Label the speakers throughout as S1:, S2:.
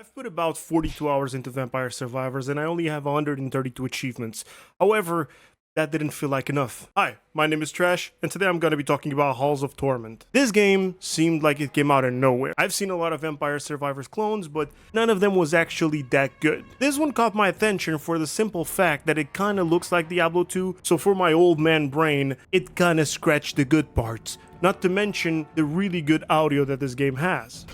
S1: I've put about 42 hours into Vampire Survivors and I only have 132 achievements. However, that didn't feel like enough. Hi, my name is Trash, and today I'm going to be talking about Halls of Torment. This game seemed like it came out of nowhere. I've seen a lot of Vampire Survivors clones, but none of them was actually that good. This one caught my attention for the simple fact that it kinda looks like Diablo 2, so for my old man brain, it kinda scratched the good parts. Not to mention the really good audio that this game has.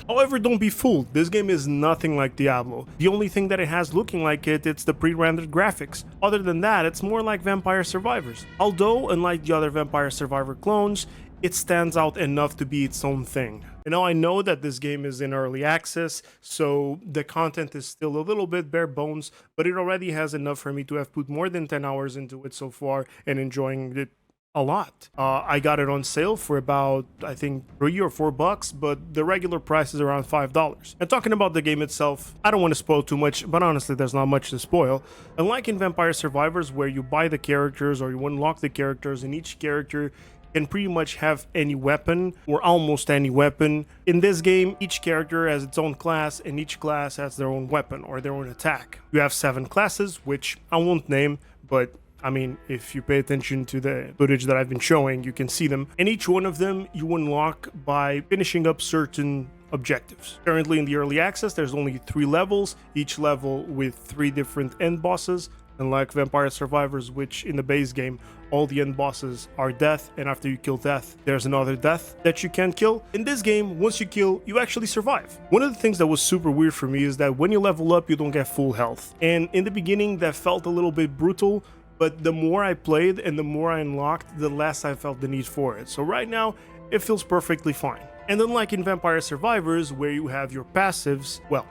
S1: However, don't be fooled, this game is nothing like Diablo. The only thing that it has looking like it's the pre-rendered graphics. Other than that, it's more like Vampire Survivors. Although, unlike the other Vampire Survivor clones, it stands out enough to be its own thing. And now I know that this game is in early access, so the content is still a little bit bare bones, but it already has enough for me to have put more than 10 hours into it so far and enjoying it a lot. I got it on sale for about, I think, $3 or $4, but the regular price is around $5. And talking about the game itself, I don't want to spoil too much, but honestly, there's not much to spoil. Unlike in Vampire Survivors, where you buy the characters or you unlock the characters, and each character can pretty much have any weapon or almost any weapon. In this game, each character has its own class and each class has their own weapon or their own attack. You have 7 classes, which I won't name, but I mean, if you pay attention to the footage that I've been showing, you can see them. And each one of them you unlock by finishing up certain objectives. Currently in the early access, there's only 3 levels, each level with 3 different end bosses. Unlike Vampire Survivors, which in the base game, all the end bosses are death, and after you kill death, there's another death that you can kill. In this game, once you kill, you actually survive. One of the things that was super weird for me is that when you level up, you don't get full health. And in the beginning, that felt a little bit brutal, but the more I played and the more I unlocked, the less I felt the need for it. So right now, it feels perfectly fine. And unlike in Vampire Survivors, where you have your passives, well,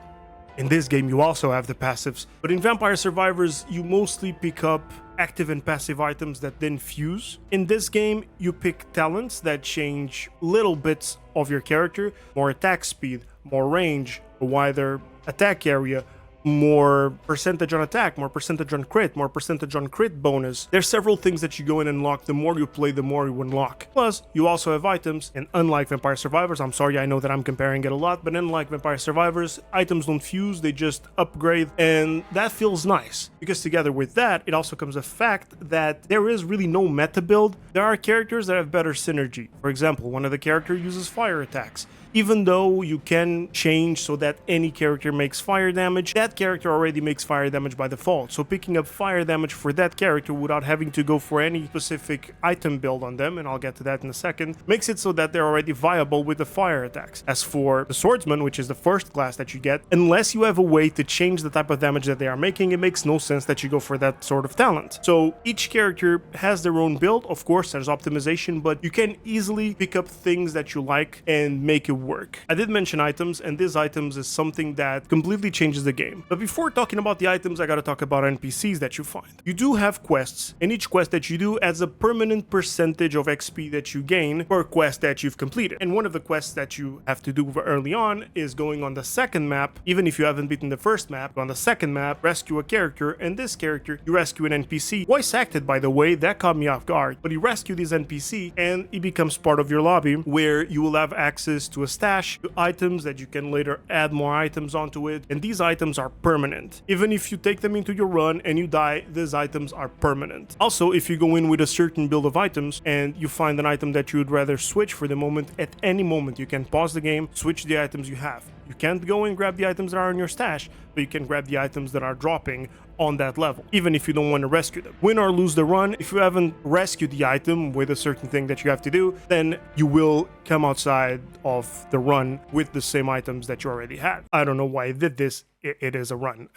S1: in this game you also have the passives, but in Vampire Survivors, you mostly pick up active and passive items that then fuse. In this game, you pick talents that change little bits of your character, more attack speed, more range, a wider attack area, more percentage on attack, more percentage on crit, more percentage on crit bonus. There's several things that you go in and unlock. The more you play, the more you unlock. Plus, you also have items, and unlike Vampire Survivors, I'm sorry, I know that I'm comparing it a lot, but unlike Vampire Survivors, items don't fuse, they just upgrade, and that feels nice. Because together with that, it also comes a fact that there is really no meta build. There are characters that have better synergy. For example, one of the characters uses fire attacks. Even though you can change so that any character makes fire damage, that character already makes fire damage by default. So picking up fire damage for that character without having to go for any specific item build on them, and I'll get to that in a second, makes it so that they're already viable with the fire attacks. As for the swordsman, which is the first class that you get, unless you have a way to change the type of damage that they are making, it makes no sense that you go for that sort of talent. So each character has their own build. Of course, there's optimization, but you can easily pick up things that you like and make it work. I did mention items, and these items is something that completely changes the game. But before talking about the items, I gotta talk about NPCs that you find. You do have quests, and each quest that you do adds a permanent percentage of XP that you gain per quest that you've completed. And one of the quests that you have to do early on is going on the second map, even if you haven't beaten the first map, on the second map, rescue a character, and this character, you rescue an NPC, voice acted by the way, that caught me off guard. But you rescue this NPC, and it becomes part of your lobby, where you will have access to a stash, to items that you can later add more items onto it, and these items are permanent. Even if you take them into your run and you die, these items are permanent. Also, if you go in with a certain build of items and you find an item that you would rather switch for the moment, at any moment you can pause the game, switch the items you have. You can't go and grab the items that are in your stash, but you can grab the items that are dropping on that level, even if you don't want to rescue them. Win or lose the run, if you haven't rescued the item with a certain thing that you have to do, then you will come outside of the run with the same items that you already had. I don't know why I did this. It is a run.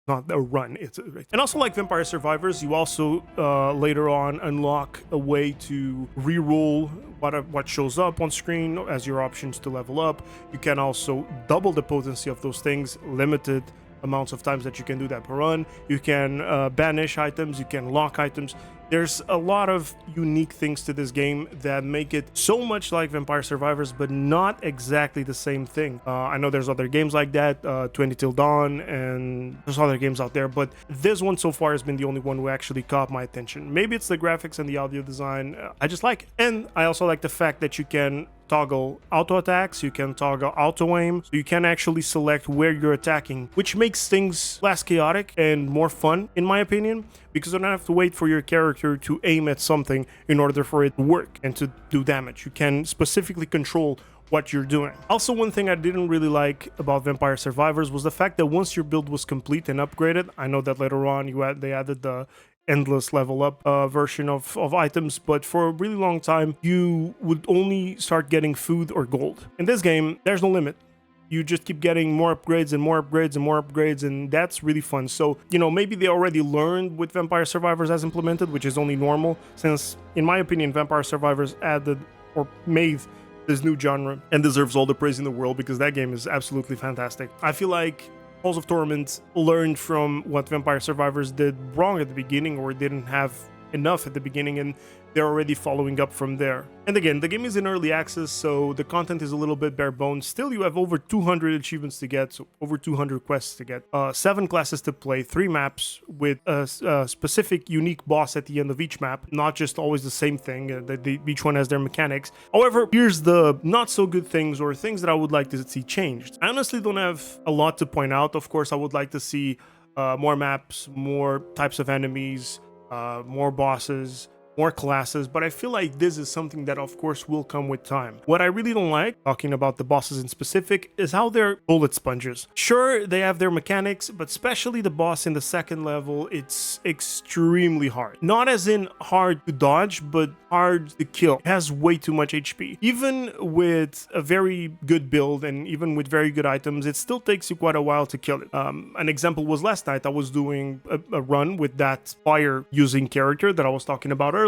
S1: Not a run, it's and also like Vampire Survivors, you also later on unlock a way to re-roll what shows up on screen as your options to level up. You can also double the potency of those things, limited amounts of times that you can do that per run. You can banish items, you can lock items. There's a lot of unique things to this game that make it so much like Vampire Survivors, but not exactly the same thing. I know there's other games like that, 20 Till Dawn, and there's other games out there, but this one so far has been the only one who actually caught my attention. Maybe it's the graphics and the audio design. I just like it. And I also like the fact that you can toggle auto attacks, you can toggle auto aim, so you can actually select where you're attacking, which makes things less chaotic and more fun, in my opinion, because you don't have to wait for your character to aim at something in order for it to work and to do damage. You can specifically control what you're doing. Also, one thing I didn't really like about Vampire Survivors was the fact that once your build was complete and upgraded, I know that later on they added the endless level up version of items, but for a really long time you would only start getting food or gold. In this game, there's no limit. You just keep getting more upgrades and more upgrades and more upgrades, and that's really fun. So, you know, maybe they already learned with Vampire Survivors as implemented, which is only normal, since in my opinion Vampire Survivors added or made this new genre and deserves all the praise in the world, because that game is absolutely fantastic. I feel like Halls of Torment learned from what Vampire Survivors did wrong at the beginning, or didn't have enough at the beginning, and they're already following up from there. And again, the game is in early access, so the content is a little bit bare bones. Still, you have over 200 achievements to get, so over 200 quests to get, 7 classes to play, 3 maps with a specific unique boss at the end of each map, not just always the same thing. Each one has their mechanics. However, here's the not so good things, or things that I would like to see changed. I honestly don't have a lot to point out. Of course, I would like to see more maps, more types of enemies, more bosses, more classes, but I feel like this is something that of course will come with time. What I really don't like, talking about the bosses in specific, is how they're bullet sponges. Sure, they have their mechanics, but especially the boss in the second level, it's extremely hard. Not as in hard to dodge, but hard to kill. It has way too much HP. Even with a very good build and even with very good items, it still takes you quite a while to kill it. An example was last night. I was doing a run with that fire using character that I was talking about earlier,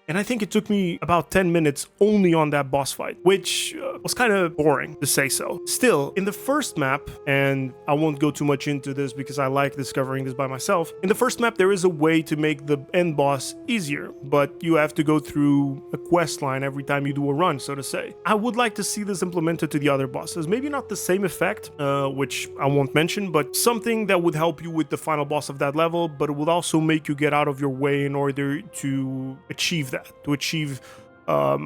S1: and I think it took me about 10 minutes only on that boss fight, which was kind of boring to say so. Still, in the first map, and I won't go too much into this because I like discovering this by myself, in the first map there is a way to make the end boss easier, but you have to go through a quest line every time you do a run, so to say. I would like to see this implemented to the other bosses. Maybe not the same effect, which I won't mention, but something that would help you with the final boss of that level, but it would also make you get out of your way in order to achieve that. To achieve a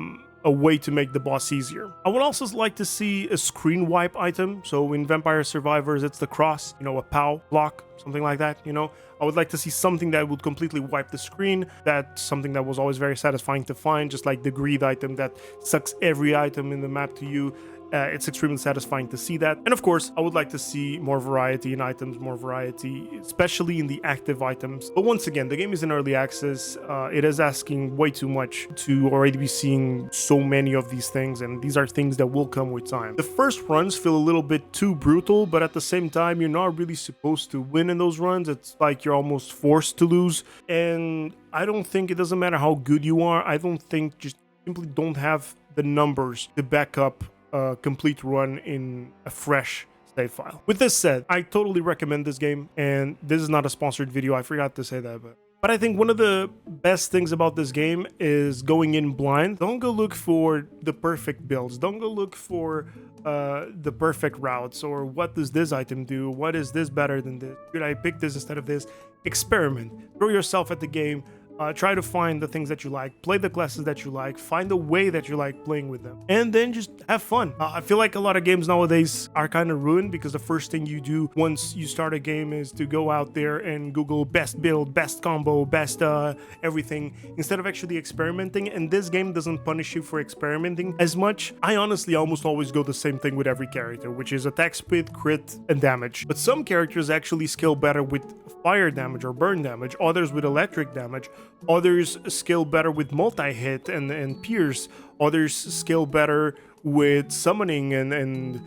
S1: way to make the boss easier. I would also like to see a screen wipe item. So in Vampire Survivors, it's the cross, you know, a POW block, something like that, you know. I would like to see something that would completely wipe the screen. That's something that was always very satisfying to find, just like the greed item that sucks every item in the map to you. It's extremely satisfying to see that. And of course, I would like to see more variety in items, more variety, especially in the active items. But once again, the game is in early access. It is asking way too much to already be seeing so many of these things, and these are things that will come with time. The first runs feel a little bit too brutal, but at the same time, you're not really supposed to win in those runs. It's like you're almost forced to lose. And I don't think it doesn't matter how good you are. I don't think just simply don't have the numbers to back up a complete run in a fresh save file. With this said, I totally recommend this game, and this is not a sponsored video. I forgot to say that, but I think one of the best things about this game is going in blind. Don't go look for the perfect builds. Don't go look for the perfect routes, or what does this item do? What is this better than this? Should I pick this instead of this? Experiment. Throw yourself at the game. Try to find the things that you like, play the classes that you like, find a way that you like playing with them, and then just have fun. I feel like a lot of games nowadays are kind of ruined because the first thing you do once you start a game is to go out there and Google best build, best combo, best everything, instead of actually experimenting. And this game doesn't punish you for experimenting as much. I honestly almost always go the same thing with every character, which is attack speed, crit, and damage. But some characters actually scale better with fire damage or burn damage, others with electric damage, others scale better with multi-hit and pierce, others scale better with summoning and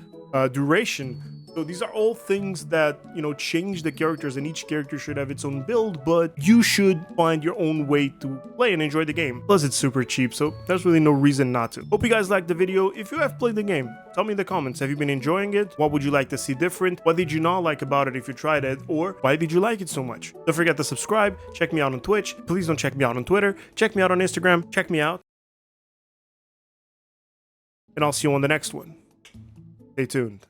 S1: duration. So these are all things that, you know, change the characters, and each character should have its own build, but you should find your own way to play and enjoy the game. Plus, it's super cheap, so there's really no reason not to. Hope you guys liked the video. If you have played the game, tell me in the comments, have you been enjoying it? What would you like to see different? What did you not like about it if you tried it? Or why did you like it so much? Don't forget to subscribe, check me out on Twitch. Please don't check me out on Twitter. Check me out on Instagram. Check me out. And I'll see you on the next one. Stay tuned.